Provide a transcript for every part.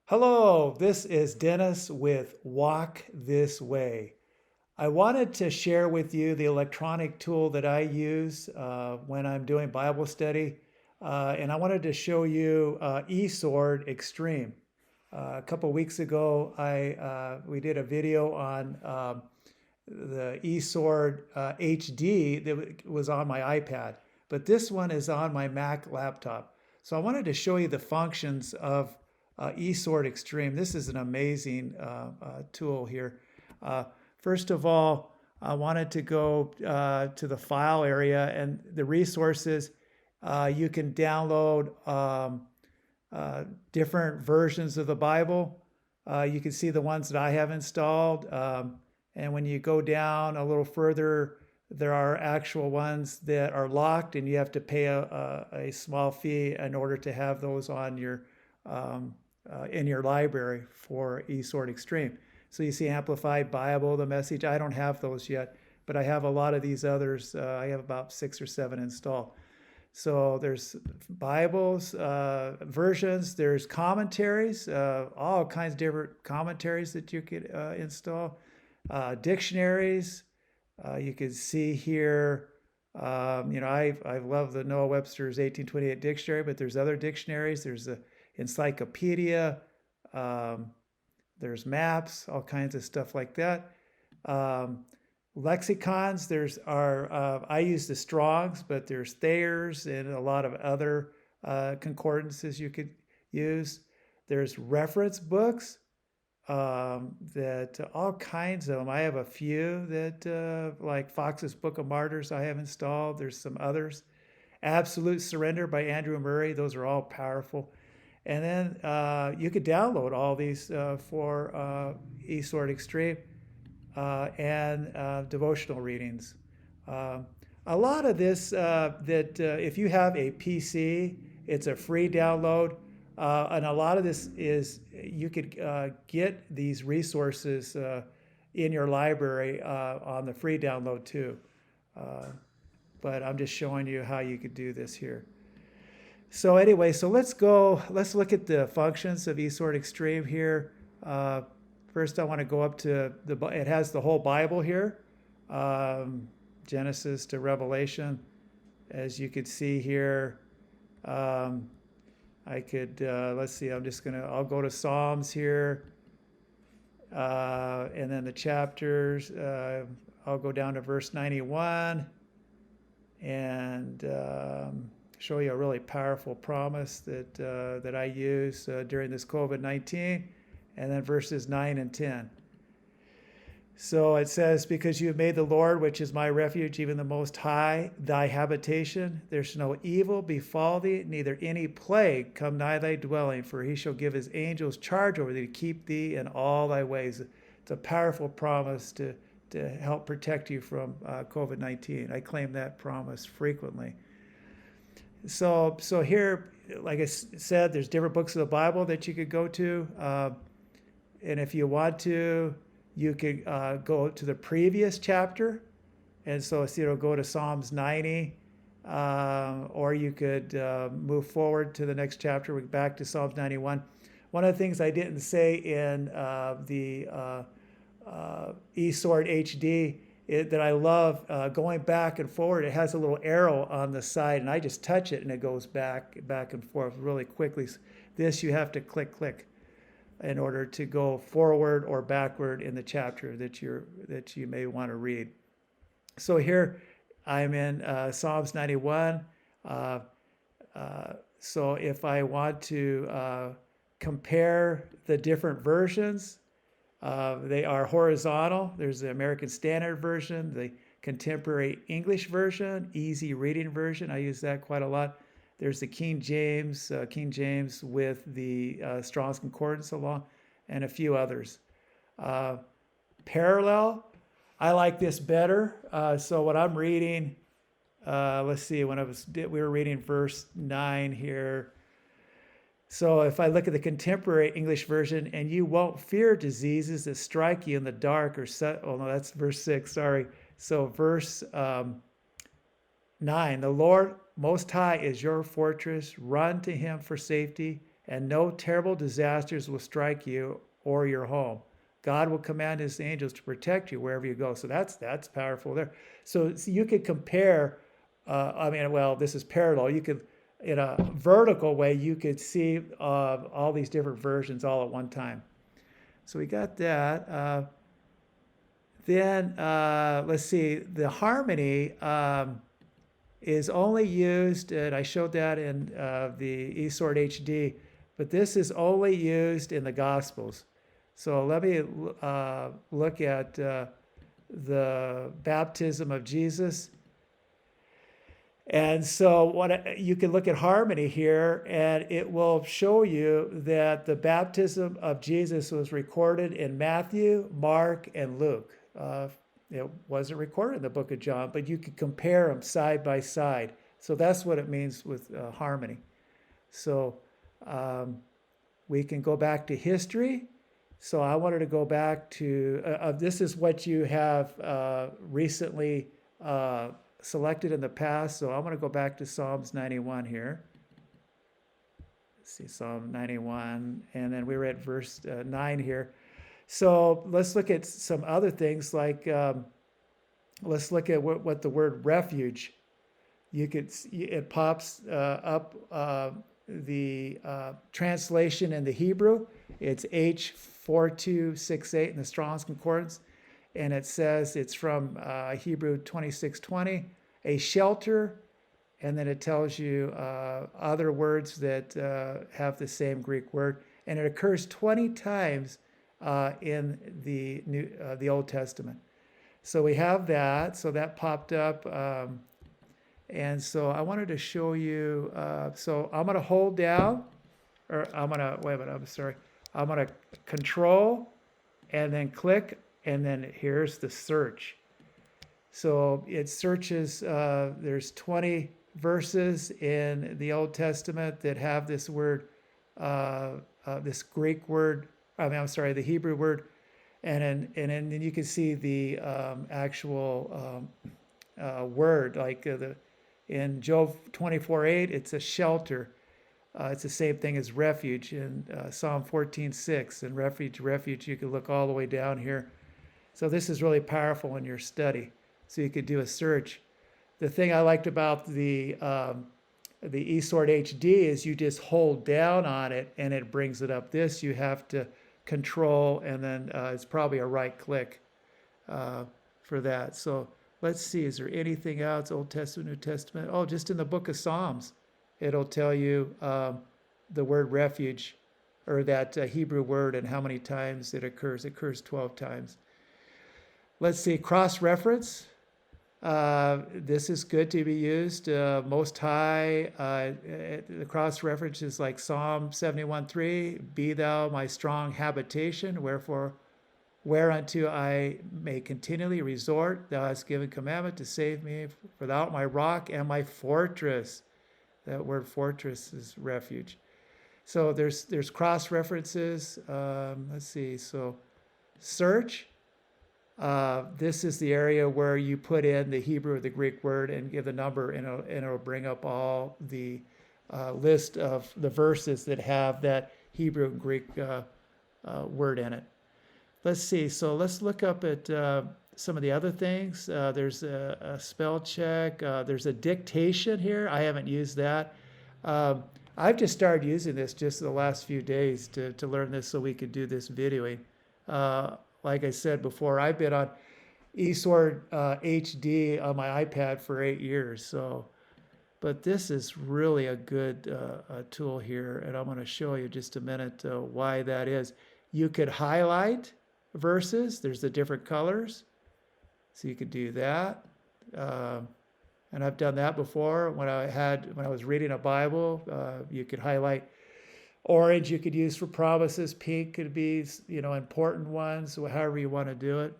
Hello, this is Dennis with Walk This Way. I wanted to share with you the electronic tool that I use when I'm doing Bible study, and I wanted to show you eSword Extreme. A couple weeks ago, we did a video on the eSword HD that was on my iPad, but this one is on my Mac laptop. So I wanted to show you the functions of eSword Extreme. This is an amazing tool here. Uh, First of all, I wanted to go to the file area and the resources. You can download different versions of the Bible. You can see the ones that I have installed. And when you go down a little further, there are actual ones that are locked, and you have to pay a small fee in order to have those on your in your library for eSword Extreme. So you see Amplified Bible, the Message. I don't have those yet, but I have a lot of these others. I have about 6 or 7 installed. So there's Bibles, versions, there's commentaries, all kinds of different commentaries that you could install, dictionaries. You can see here, I love the Noah Webster's 1828 dictionary, but there's other dictionaries. There's a encyclopedia, there's maps, all kinds of stuff like that. Lexicons, I use the Strongs, but there's Thayer's and a lot of other concordances you could use. There's reference books, that all kinds of them. I have a few that, like Fox's Book of Martyrs, I have installed. There's some others. Absolute Surrender by Andrew Murray. Those are all powerful. And then you could download all these for eSword Extreme and devotional readings. A lot of this if you have a PC, it's a free download. And a lot of this is you could get these resources in your library on the free download too. But I'm just showing you how you could do this here. So anyway, let's look at the functions of eSword Extreme here. First, I want to go up to it has the whole Bible here, Genesis to Revelation. As you could see here, I could, let's see, I'll go to Psalms here, and then the chapters, I'll go down to verse 91, and show you a really powerful promise that I use during this COVID-19, and then verses 9 and 10. So it says, because you have made the Lord, which is my refuge, even the Most High, thy habitation, there shall no evil befall thee, neither any plague come nigh thy dwelling, for he shall give his angels charge over thee to keep thee in all thy ways. It's a powerful promise to help protect you from COVID-19. I claim that promise frequently. So here, like I said, there's different books of the Bible that you could go to. And if you want to, you could go to the previous chapter. And so go to Psalms 90, or you could move forward to the next chapter, back to Psalms 91. One of the things I didn't say in the eSword HD that I love going back and forward. It has a little arrow on the side, and I just touch it, and it goes back and forth really quickly. This you have to click in order to go forward or backward in the chapter that you may want to read. So here I'm in Psalms 91. So if I want to compare the different versions, they are horizontal. There's the American Standard Version, the Contemporary English Version, Easy Reading Version. I use that quite a lot. There's the King James with the Strong's Concordance along, and a few others. Parallel, I like this better. So what I'm reading, let's see, we were reading verse 9 here. So if I look at the Contemporary English Version, and you won't fear diseases that strike you in the dark that's verse 6, sorry. So verse 9, the Lord Most High is your fortress. Run to him for safety and no terrible disasters will strike you or your home. God will command his angels to protect you wherever you go. So that's powerful there. So you could compare, well, this is parallel. You could, in a vertical way, you could see all these different versions all at one time. So we got that. Then let's see, the harmony is only used, and I showed that in the eSword HD, but this is only used in the Gospels. So let me look at the baptism of Jesus. And so you can look at harmony here, and it will show you that the baptism of Jesus was recorded in Matthew, Mark, and Luke. It wasn't recorded in the book of John, but you could compare them side by side. So that's what it means with harmony. So we can go back to history. So I wanted to go back to, this is what you have recently selected in the past. So I'm going to go back to Psalms 91 here. Let's see, Psalm 91, and then we were at verse 9 here. So let's look at some other things, like let's look at what the word refuge, it pops up the translation in the Hebrew. It's H4268 in the Strong's Concordance, and it says it's from Hebrew 2620, a shelter, and then it tells you other words that have the same Greek word, and it occurs 20 times in the Old Testament. So we have that. So that popped up. And so I wanted to show you. So I'm going to hold down, or I'm going to, wait a minute, I'm sorry. I'm going to control and then click, and then here's the search. So it searches, there's 20 verses in the Old Testament that have this word, this Greek word, the Hebrew word, and then you can see the actual word, like in Job 24:8, it's a shelter. It's the same thing as refuge in Psalm 14:6, and refuge. You can look all the way down here. So this is really powerful in your study. So you could do a search. The thing I liked about the eSword HD is you just hold down on it and it brings it up. This you have to control, and then it's probably a right click for that. So let's see, is there anything else? Old Testament, New Testament? Oh, just in the book of Psalms, it'll tell you the word refuge, or that Hebrew word, and how many times it occurs. It occurs 12 times. Let's see, cross-reference. This is good to be used. Most High, the cross-reference is like Psalm 71:3, be thou my strong habitation, whereunto I may continually resort. Thou hast given commandment to save me, for thou art my rock and my fortress. That word fortress is refuge. So there's cross-references. Let's see, so search. This is the area where you put in the Hebrew or the Greek word and give the number, and it'll bring up all the list of the verses that have that Hebrew and Greek word in it. Let's see. So let's look up at some of the other things. There's a spell check. There's a dictation here. I haven't used that. I've just started using this just the last few days to learn this so we could do this videoing. Like I said before, I've been on eSword HD on my iPad for 8 years. So, but this is really a good tool here, and I'm going to show you just a minute why that is. You could highlight verses. There's the different colors, so you could do that. And I've done that before when I was reading a Bible. You could highlight. Orange you could use for promises. Pink could be, important ones, however you want to do it.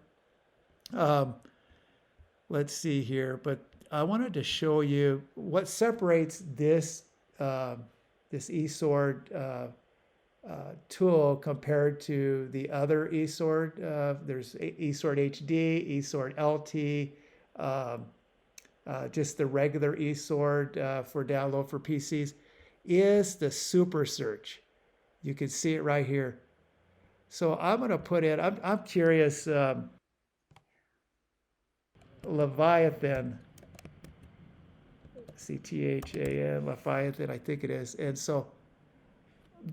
Let's see here. But I wanted to show you what separates this eSword tool compared to the other eSword. There's eSword HD, eSword LT, just the regular eSword for download for PCs, is the super search. You can see it right here. So I'm going to put in, I'm curious, Leviathan, Cthan, Leviathan, I think it is. And so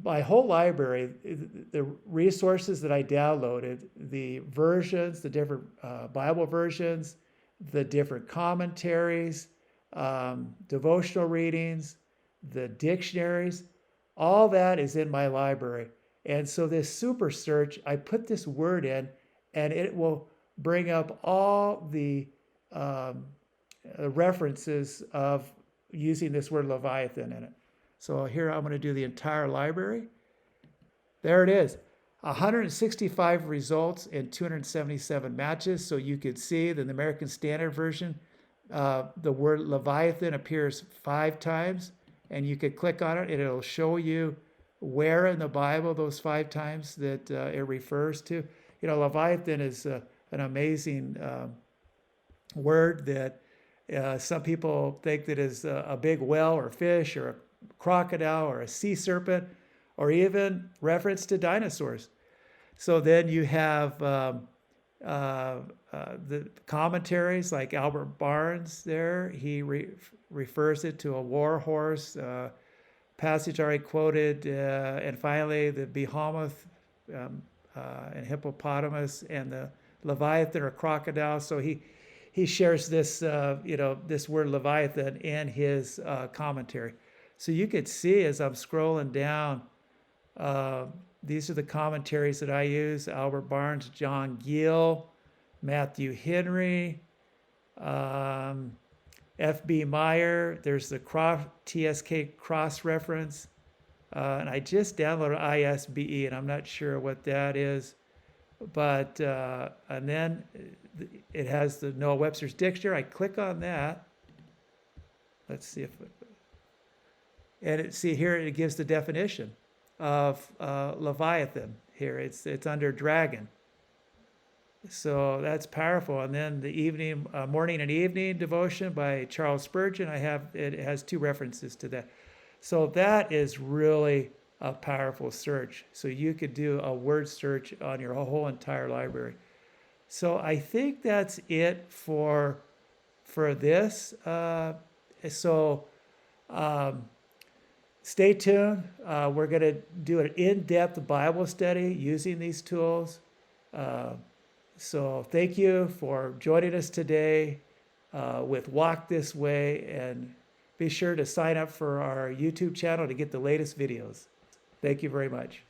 my whole library, the resources that I downloaded, the versions, the different Bible versions, the different commentaries, devotional readings, the dictionaries, all that is in my library. And so this super search, I put this word in and it will bring up all the references of using this word Leviathan in it. So here I'm going to do the entire library. There it is. 165 results and 277 matches. So you could see that in the American Standard Version, the word Leviathan appears 5 times, and you could click on it and it'll show you where in the Bible those 5 times that it refers to. You know, Leviathan is an amazing word that some people think that is a big whale or fish or a crocodile or a sea serpent or even reference to dinosaurs. So then you have the commentaries like Albert Barnes there. He refers it to a war horse, passage already quoted, and finally the behemoth and hippopotamus and the Leviathan or crocodile. So he shares this, this word Leviathan in his commentary. So you could see as I'm scrolling down, these are the commentaries that I use: Albert Barnes, John Gill, Matthew Henry, F.B. Meyer. There's the TSK cross reference. And I just downloaded ISBE, and I'm not sure what that is. But, and then it has the Noah Webster's Dictionary. I click on that. Let's see if, see here it gives the definition of Leviathan. Here it's under dragon. So that's powerful. And then the morning and evening devotion by Charles Spurgeon. It has 2 references to that. So that is really a powerful search. So you could do a word search on your whole entire library. So I think that's it for this. Stay tuned. We're going to do an in-depth Bible study using these tools. So thank you for joining us today with Walk This Way, and be sure to sign up for our YouTube channel to get the latest videos. Thank you very much.